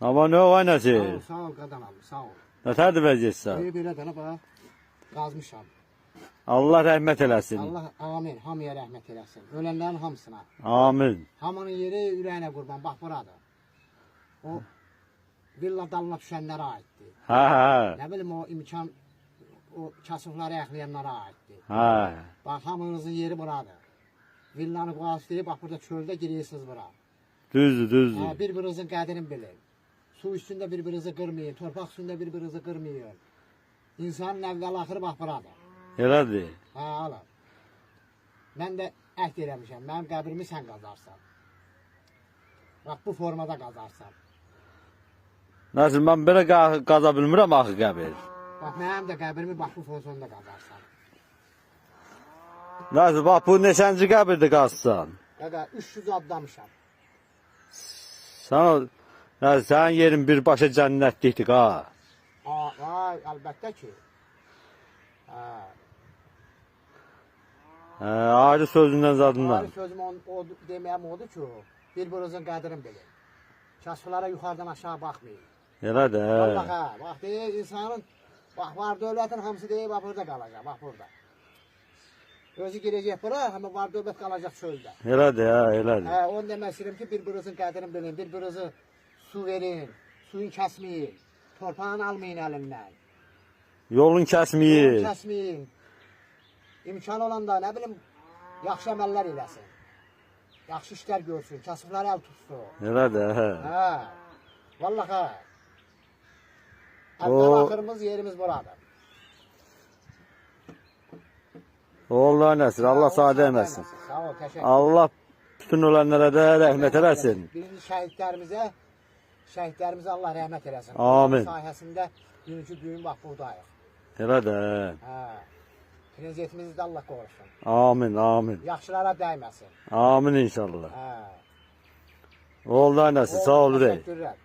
Ama ne o aynası? Sağ ol qadanam, sağ ol. Nətərdir vəziyyətsə? Belə dənə bax, qazmışam. Allah rəhmət eləsin. Allah amin, hamıya rəhmət eləsin. Ölənlərin hamısına. Amin. Hamının yeri ürəyinə qurban, bax buradır. O villa dalına düşənlərə aiddir. Hə. Nə bilim o imkan, o kasıfları əxləyənlərə aiddir. Hə. Bax hamınızın yeri buradır. Villanı qazıyıb, bax burada çöldə girirsiniz bura. Düzdür. Bir-birinizin qədrini bilin. Su üstündə bir-birinizi qırmayın, torpaq üstündə bir-birinizi qırmayın. İnsanın əvvəl-axırı bax buradır. Elədir. Hə, alın. Mən də əhd eləmişəm, mənim qəbrimi sən qazarsan. Bax, bu formada qazarsan. Nasıl, mən belə qaza bilmirəm axı qəbir. Bax, mənim də qəbrimi bax, bu formada qazarsan. Nasıl, bax, bu neçənci qəbirdir qazsan? Qaqa, 300 adlamışam. Sənin yerin birbaşa cənnətlikdir, ha. Ay, əlbəttə ki. Ayrı sözündən zadından. Ayrı sözüm deməyəm odur ki, bir-birinizin qədrini bilin. Kasıflara yuxarıdan aşağı baxmayın. Elə də. Vallaha, bax, deyir, insanın, bax, var dövlətin hamısı deyir, bax, burada qalacaq, bax, burada. Özü girəcək bura, amma var dövlət qalacaq çöldə. Elədir, elədir. Onu demək istəyirəm ki, bir-birinizin qədrini bilin, bir-birinizi su verin, suyun kəsməyin, torpağını almayın əlindən. Yolun kəsməyin. Yolun kəsməyin. İmkan olanda, nə bilim, yaxşı əməllər eləsin. Yaxşı işlər görsün, kasıfları əl tutsun. Elədir, hə. Vallaha. Əvvəl-axırımız yerimiz buradır. Allah nəsir, Allah sadə eləsin. Sağ ol, təşəkkür. Allah bütün ölənlərə də rəhmət eləsin. Birinci şəhidlərimizə Allah rəhmət eləsin. Amin. Sayəsində bugünkü düyün bax buradayıq. Elədir. Prezidentimizi də Allah qorusun. Amin, amin. Yaxşılara dəyməsin. Amin inşallah. Allah nəsir, sağ ol ürək. Təşəkkürlər.